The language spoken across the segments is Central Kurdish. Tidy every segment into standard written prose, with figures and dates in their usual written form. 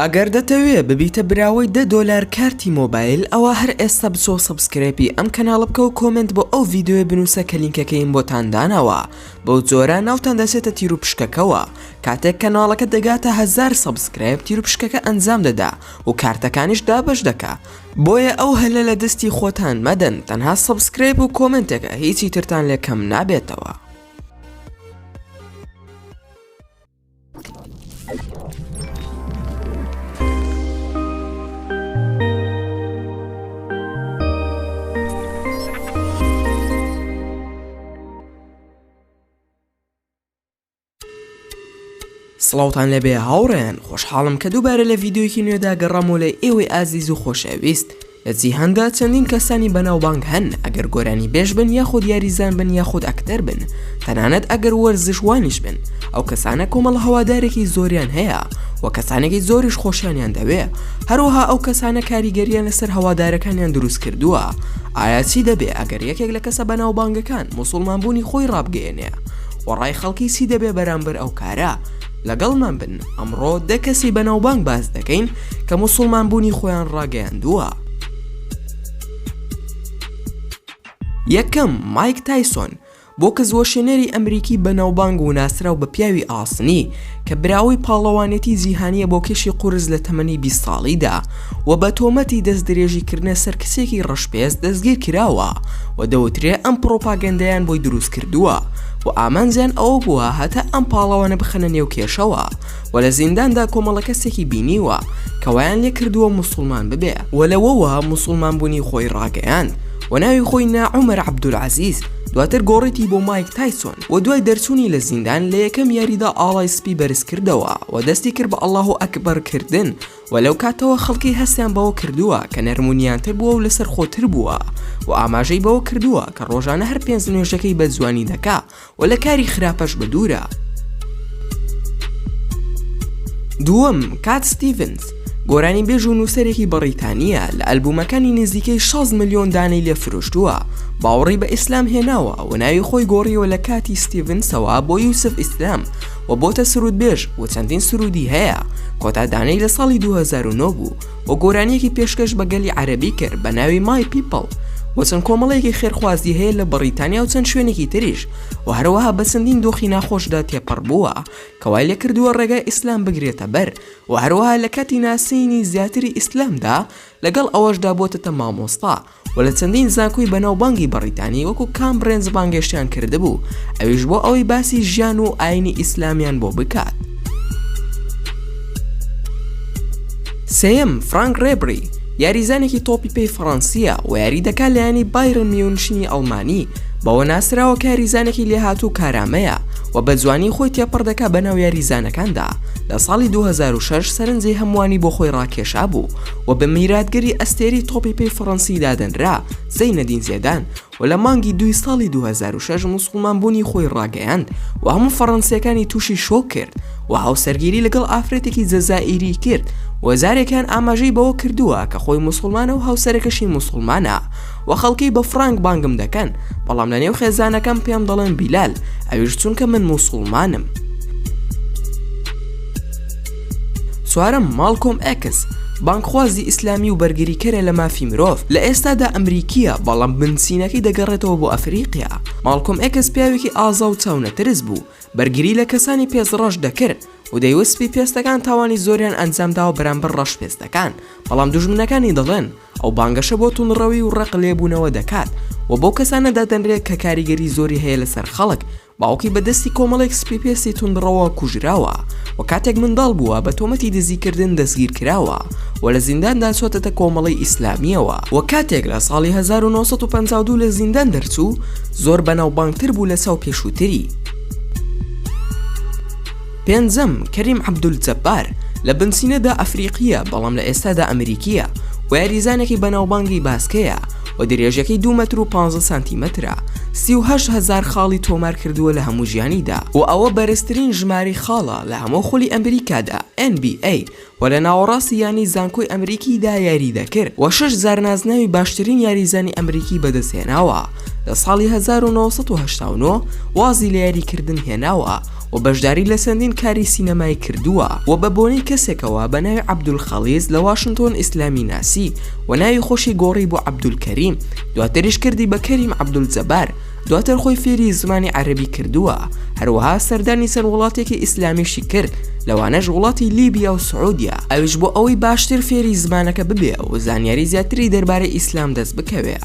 ئەگەر دەتەوێت ببیتە براوەی $10 کارتی مۆبایل ئەوە هەر ئێستا بچۆ سەبسکرایبی ئەم کەناڵە بکە و کۆمنت بۆ ئەو ڤیدیۆ بنووسە کە لینکەکەیم بۆتان دانەوە بەو جۆرە ناوتان دەسێتە تیر و پشکەکەوە کاتێک کەناڵەکە دەگاتە 1000 سەبسکرایب تیر و پشکەکە ئەنجام دەدا و کارتەکانیش دابەش دەکا بۆیە ئەو هەلە لە دەستی خۆتان مەدەن تەنها سەبسکرایب و کۆمنتێکە هیچی ترتان لێ کەم نابێتەوە. سڵاوتان لەبێ هاوڕێیان خۆشحاڵم کە دووبارە لە ڤیدیۆیەکی نوێدا گەڕامەوە لە ئێوەی ئازیز و خۆشەویست. لە جیهاندا چەندین کەسانی بەناوبانگ هەن ئەگەر گۆرانی بێژ بن یاخود یاریزان بن یاخود ئەکتەر بن تەنانەت ئەگەر وەرزشوانیش بن ئەو کەسانە کۆمەڵ هەوادارێکی زۆریان هەیە و کەسانێکی زۆریش خۆشیانیان دەوێ هەروەها ئەو کەسانە کاریگەریان لەسەر هەوادارەکانیان دروست کردووە. ئایا چی دەبێ ئەگەر یەکێک لە کەسە بەناوبانگەکان موسڵمانبوونی خۆی ڕابگەێنێ و ڕای خەڵکی چی دەبێ بەرامبەر ئەو کارە؟ لەگەڵمان بن ئەمڕۆ دە کەسی بەناوبانگ باس دەکەین کە موسڵمانبوونی خۆیان ڕاگەیاندووە. یەکەم مایک تایسۆن بۆ کەزوەشێنەری ئەمریکی بەناوبانگ و ناسراو بە پیاوی ئاسنی کە براوی پاڵەوانێتی جیهانیە بۆ کێشی قورس لە تەمەنی 20 ساڵیدا و بە تۆمەتی دەستدرێژیکردنە سەر کەسێکی ڕەشپێز دەستگیر کراوە و دەوترێ ئەم پرۆپاگەندەیان بۆی دروست کردووە و ئامانجیان ئەوە بووە هەتا ئەم پاڵەوانە بخەنە نێو کێشەوە و لە زینداندا کۆمەڵە کەسێکی بینیوە کەوایان لێ کردووە موسڵمان ببێ و لەوەوە موسڵمانبوونی خۆی ڕاگەیاند و ناوی خۆی عومەر عەبدولعەزیز دواتر گۆڕێتی بۆ مایک تایسۆن و دوای دەرچوونی لە زیندان لە یەکەم یاریدا ئاڵای سپی بەرز کردەوە و دەستی کرد بە ئەڵڵاهو ئەکبەر کردن و لەو کاتەوە خەڵکی هەستیان بەوە کردووە کە نەرمونیانتر بووە و لەسەر خۆتر بووە و ئاماژەی بەوە کردووە کە ڕۆژانە هەر 5 نوێژەکەی بە جوانی دەکا و لە کاری خراپەش بەدوورە. دووەم کات ستیڤنز گۆرانی بێژ و نووسەرێکی بەڕیتانیە لە ئەلبومەکانی نزیکەی 60 ملیۆن دانەی لێ فرۆشتووە باوەڕی بە ئیسلام هێناوە و ناوی خۆی گۆڕیەوە لە کاتی ستیڤنسەوە بۆ یوسف ئیسلام و بۆتە سرود بێژ و چەندین سرودی هەیە کۆتا دانەی لە ساڵی 2009 بوو و گۆرانیەکی پێشکەش بە گەلی عەرەبی کرد بە ناوی مای پیپڵ و چەند کۆمەڵەیەکی خێرخوازی هەیە لە بەڕیتانیا و چەند شوێنێکی تریش و هەروەها بە چەندین دۆخی ناخۆشدا تێپەڕ بووە کەوای لێ کردووە ڕێگای ئیسلام بگرێتە بەر و هەروەها لە کاتی ناسینی زیاتری ئیسلامدا لەگەڵ ئەوەشدا بۆتە مامۆستا و لە چەندین زانکۆی بەناوبانگی بەڕیتانی وەکو کامبرێنز بانگێشتیان کردبوو ئەویش بۆ ئەوەی باسی ژیان و ئاینی ئیسلامیان بۆ بکات. سێیەم فرانک ڕێبری یاریزانێکی تۆپی پێی فەڕەنسیە و یاری دەکات لەیانی بایرن میونشنی ئەڵمانی بەوە ناسراوە کە یاریزانێکی لێهاتوو کارامەیە و بە جوانی خۆی تێپەڕ دەکات بەناو یاریزانەکاندا. لە ساڵی 2006 سەرنجەی هەمووانی بۆ خۆی ڕاکێشا بوو و بە میراتگەری ئەستێری تۆپی پێی فەڕەنسی دادەنرا زەینەدین زێدان و لە مانگی 2 ساڵی 2006 موسڵمانبوونی خۆی ڕاگەیاند و هەموو فەڕەنسیەکانی تووشی شۆک کرد و هاوسەرگیری لەگەڵ ئافرەتێکی جەزائیری کرد و زارێکیان ئاماژەی بەوە کردووە کە خۆی موسڵمانە و هاوسەرەکەشی موسڵمانە و خەڵکی بە فرانک بانگم دەکەن بەڵام لە نێو خێزانەکەم پێم دەڵێن بیلال ئەویش چونکە من موسڵمانم. چوارەم مالکۆم ئەکس بانکخوازی ئیسلامی و بەرگریکەرە لە مافی مرۆڤ لە ئێستادا ئەمریکیە بەڵام بنسینەکەی دەگەڕێتەوە بۆ ئەفریقیا. مالکۆم ئەکس پیاوێکی ئازا و چاونەترس بوو بەرگری لە کەسانی پێزڕەش دەکرد و دەیوەسپی پێستەکان تاوانی زۆریان ئەنجامداوە بەرامبەر ڕەش پێستەکان بەڵام دوژمنەکانی دەڵێن ئەو بانگەشە بۆ توونڕەوی و ڕق لێبوونەوە دەکات و بۆ کەسانە دادەنرێت کە کاریگەری زۆری هەیە لەسەر خەڵک باوکی بەدەستی کۆمەڵێک سپی پێستی توندڕەوە کوژراوە و کاتێک منداڵ بووە بە تۆمەتی دزیکردن دەستگیر کراوە و لە زینداندا چۆتەتە کۆمەڵی ئیسلامیەوە و کاتێک لە ساڵی 1952 لە زیندان دەرچوو زۆر بەناوبانگتر بوو لە چاو پێشووتری. پێنجەم کەریم عەبدولجەبار لە بنسینەدا ئەفریقیە بەڵام لە ئێستادا ئەمریکیە و یاریزانێکی بەناوبانگی باسکەیە و درێژەکەی 2 مەتر و 15 سانتیمەترە 38,000 خاڵی تۆمار کردووە لە هەموو ژیانیدا و ئەوە بەرزترین ژماری خاڵە لە هەموو خولی ئەمریکادا NBA و لە ناوەڕاستی یانی زانکۆی ئەمریکیدا یاری دەکرد و 6 زارنازناوی باشترین یاریزانی ئەمریکی بەدەستهێناوە. لە ساڵی 1989 وازی لە یاریکردن هێناوە و بەشداری لە چەندین کاری سینەمای کردووە و بە بۆنەی کەسێکەوە بە ناوی عەبدولخەلیز لە واشنتۆن ئیسلامی ناسی و ناوی خۆشی گۆڕی بۆ عەبدولکەریم، دواتریش کردی بە کەریم عەبدولجەبار، دواتر خۆی فێری زمانی عەرەبی کردووە. هەروەها سەردانی سەر وڵاتێکی ئیسلامیشی کرد، لەوانەش وڵاتی لیبیا و سعودیا، ئەویش بۆ ئەوەی باشتر فێری زمانەکە ببێ و زانیاری زیاتری دەربارەی ئیسلام دەست بکەوێ.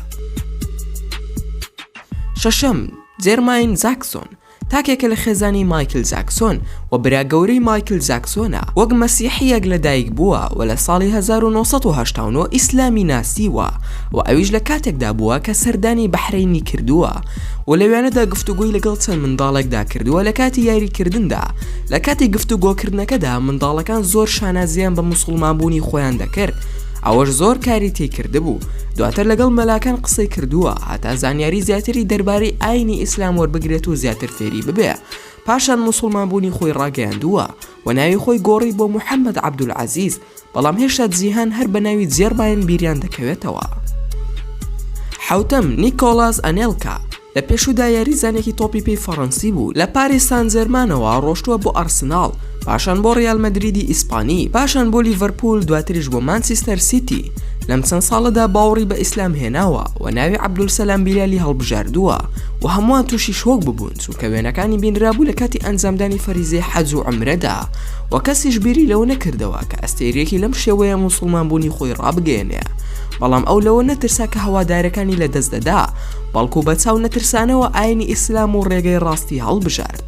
شەشەم، جێرماین جاکسۆن، تاکێکە لە خێزانی مایکل جاکسۆن و برا گەورەی مایکل جاکسۆنە. وەک مەسیحیەک لەدایک بووە و لە ساڵی 1989 ئیسلامی ناسیوە و ئەویش لە کاتێکدا بووە کە سەردانی بەحرینی کردووە و لەوێنەدا گفتوگۆی لەگەڵ چەند منداڵێکدا کردووە. لە کاتی یاریکردندا، لە کاتی گفتوگۆکردنەکەدا منداڵەکان زۆر شانازیان بە موسڵمانبوونی خۆیان دەکرد، ئەوەش زۆر کاری تێکرده بوو. دواتر لەگەڵ مەلاکان قسەی کردووە هەتا زانیاری زیاتری دەربارەی ئاینی ئیسلام وەربگرێت و زیاتر فێری ببێ. پاشان موسڵمانبوونی خۆی ڕاگەیاندووە و ناوی خۆی گۆڕی بۆ محەممەد عەبدولعەزیز، بەڵام هێشتا جیهان هەر بە ناوی جێرماین بیریان دەکەوێتەوە. حوتەم، نیکۆلاس ئەنێلکا، لە پێشودا یاریزانێکی تۆپی پێی فەڕەنسی بوو. لە پاریس سان جێرمانەوە ڕۆشتووە بۆ ئەرسناڵ، پاشان بۆ ڕیال مەدریدی ئیسپانی، پاشان بۆ لیڤەرپول، دواتریش بۆ مانچستەر سیتی. لەم چەند ساڵەدا باوەڕی بە ئیسلام هێناوە و ناوی عەبدولسەلام بیلالی هەڵبژاردووە و هەمووان تووشی شۆک ببوون چونکە وێنەکانی بینرابوو لە کاتی ئەنجامدانی فەریزەی حەج و عومرەدا و کەسیش بیری لەوە نەکردەوە کە ئەستێرێکی لەم شێوەیە موسڵمانبوونی خۆی ڕابگەێنێ. بەڵام ئەو لەوە نەترسا کە هەوادارەکانی لە دەست دەدا، بەڵکو بە چاو نەترسانەوە ئاینی ئیسلام و ڕێگەی ڕاستی هەڵبژارد.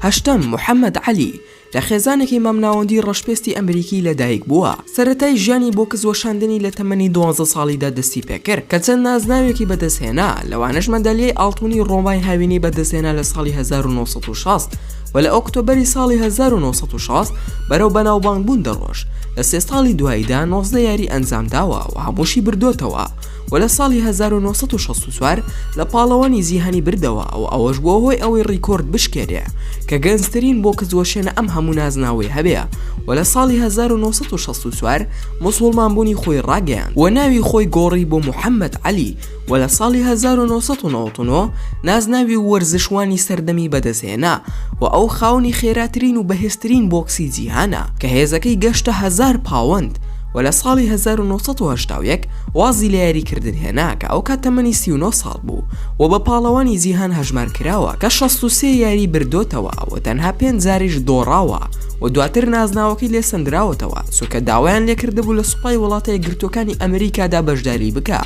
هەشتەم، محەممەد عەلی، لە خێزانێکی مامناوەندی ڕەشپێستی ئەمریکی لەدایک بووە. سەرەتای ژیانی بۆ کزوەشاندنی لە تەمەنی 12 ساڵیدا دەستی پێکرد کە چەند نازناوێکی بەدەستهێنا، لەوانەش مەدالیای ئاڵتوونی ڕۆمای هاوینی بەدەستهێنا لە ساڵی 1960 و لە ئۆکتۆبەری ساڵی 1960 بەرەو بەناوبانگبوون دەڕۆژ. لە 3 ساڵی دواییدا 19 یاری ئەنجامداوە و هەمووشی بردوتەوە و لە ساڵی 1964 لە پاڵەوانی زیهانی بردەوە و ئەوەش بۆ هۆی ئەوەی ڕیکۆرد بشکێنێ کە گەنجترین بۆ کزوەشێنە ئەم هەموو نازناوی هەبێ و لە ساڵی 1964 موسڵمانبوونی خۆی ڕاگەیاند و ناوی خۆی گۆڕی بۆ محەممەد عەلی و لە ساڵی 1999 نازناوی وەرزشوانی سەردەمی بەدەستهێنا و ئەو خاوەنی خێراترین و بەهێزترین بۆکسی جیهانە کە هێزەکەی گەشتە 1000 پاوەند و لە ساڵی 1970 وازی لە یاریکردن هێنا کە ئەو کات تەمەنی 39 ساڵ بوو و بە پاڵەوانی جیهان هەژمار کراوە کە 63 یاری بردوتەوە و تەنها 5 جاریش دۆڕاوە و دواتر نازناوەکەی لێ سندراوەتەوە چونکە داوایان لێکردبوو لە سوپای وڵاتە یەکگرتوەکانی ئەمریکادا بەشداری بکە،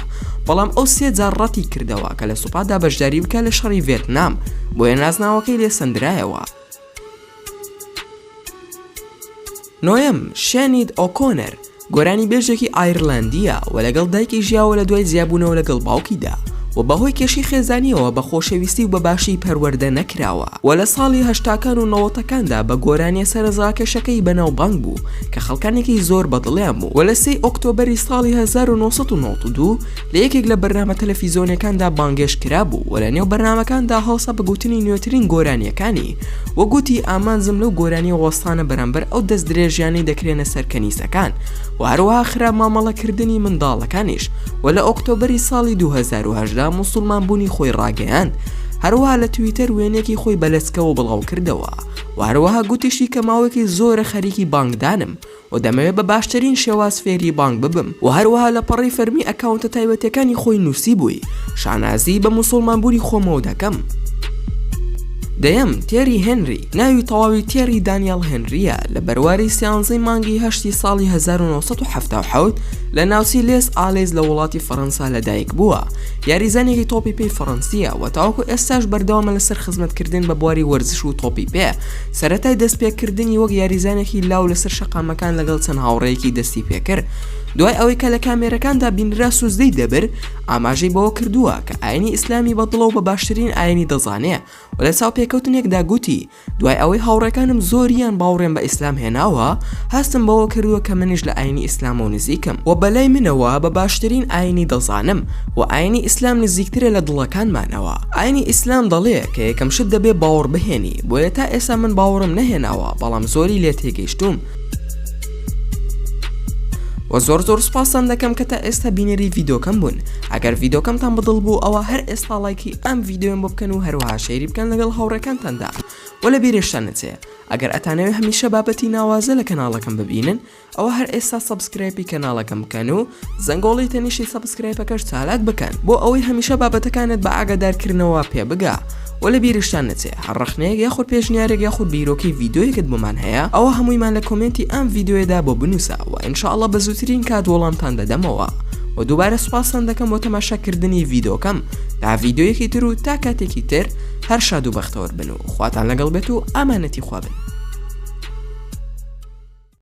بەڵام ئەو 3 جار ڕەتی کردەوە کە لە سوپادا بەشداری بکە لە شەڕی ڤێتنام، بۆیە نازناوەکەی لێ سندرایەوە. نۆیەم، شێنید ئۆکۆنەر، گۆرانی بێژێکی ئایرلندیە و لەگەڵ دایکی ژیاوە لە دوای زیابوونەوە لەگەڵ باوکیدا و بەهۆی کێشی خێزانیەوە بە خۆشەویستی و بە باشی پەروەردە نەکراوە و لە ساڵی 80کان و 90کاندا بە گۆرانی سەرنجڕاکێشەکەی بەناوبانگ بوو کە خەڵکانێکی زۆر بەدڵیان بوو و لە 3 ئۆکتۆبەری ساڵی 1992 لە یەکێک لە بەرنامە تەلەڤیزۆنیەکاندا بانگێش کرابوو و لە نێو بەرنامەکاندا هەڵسە بە گوتنی نوێترین گۆرانیەکانی و گوتی ئامانجم لەو گۆرانی وەستانە بەرامبەر ئەو دەست درێژیانەی دەکرێنە سەر کەنیسەکان و هەروەها خراب مامەڵەکردنی منداڵەکانیش و لە ئۆکتۆبەری ساڵی 2018 موسڵمانبوونی خۆی ڕاگەیاند. هەروەها لە تویتەر وێنێکی خۆی بەلەسکەوە بڵاو کردەوە و هەروەها گوتیشی کە ماوەیەکی زۆرە خەریکی بانگدانم و دەمەوێت بە باشترین شێواز فێری بانگ ببم و هەروەها لە پەڕی فەرمی ئەکاونتە تایبەتەکانی خۆی نووسی بووی شانازی بە موسڵمانبوونی خۆمەوە دەکەم. دەیەم، تێری هێنری، ناوی تەواوی تێری دانیێل هێنریە، لە بەرواری 13 مانگی 8 ساڵی 1977 لە ناوچی لێس ئالێز لە وڵاتی فەڕەنسا لەدایک بووە. یاریزانێکی تۆپی پێی فەڕەنسیە و تاوەکو ئێستاش بەردەوامە لەسەر خزمەتکردن بە بواری وەرزش و تۆپی پێ. سەرەتای دەستپێکردنی وەک یاریزانێکی لاو لەسەر شەقامەکان لەگەڵ چەند هاوڕێیەکی دەستی پێکرد. دوای ئەوەی کە لە کامێرەکاندا بینرا سوزدەی دەبر، ئاماژەی بەوە کردووە کە ئاینی ئیسلامی بەدڵە و بە باشترین ئاینی دەزانێ و لە چاو پێکەوتنێکدا گوتی دوای ئەوەی هاوڕێکانم زۆریان باوڕێن بە ئیسلام هێناوە، هەستم بەوە کردووە کە منیش لە ئاینی ئیسلام و نزیکم و بەلای منەوە بە باشترین ئاینی دەزانم و ئاینی ئیسلام نزیکترە لە دڵەکانمانەوە. ئاینی ئیسلام دەڵێ کە یەکەم شت دەبێ باوەڕ بهێنی، بۆیە تا ئێستا من باوەڕم نەهێناوە بەڵام زۆری لێ تێگەیشتوم. و زۆر سپاسان دەکەم کە تا ئێستا بینێری ڤیدۆکەم بوون. ئەگەر ڤیدۆکەمتان بەدڵ بوو ئەوە هەر ئێستا لایکی ئەم ڤیدۆیان بۆ بکەن و هەروەها شەیری بکەن لەگەڵ هاوڕێکانتاندا. و لە بیرشتان نەچێ ئەگەر ئەتانەوێت هەمیشە بابەتی ناوازە لە کەناڵەکەم ببینن ئەوە هەر ئێستا سەبسکرایبی کەناڵەکەم بکەن و زەنگۆڵی تەنیشی سەبسکرایبەکەش چالاک بکەن بۆ ئەوەی هەمیشە بابەتەکانت بە ئاگادارکردنەوە پێ بگا. و لە بیرشتان نەچێ هەڕەخنەیەک یاخود پێشنیارێک یاخود بیرۆکەی ڤیدۆیەکت بۆمان هەیە ئەوە هەموویمان لە کۆمنتی ئەم ڤیدۆیەدا بۆ بنووسە و ئینشاءڵڵا بە زووترین کات وەڵامتان دەدەمەوە. و دووبارە سوپاسان دەکەم بۆ تەماشاکردنی ڤیدۆکەم تا ڤیدۆیەکی تر و تا کاتێکی تر هەر شاد و بەختەوەر بن و خواتان لەگەڵ بێت و ئامانەتی خوا بن.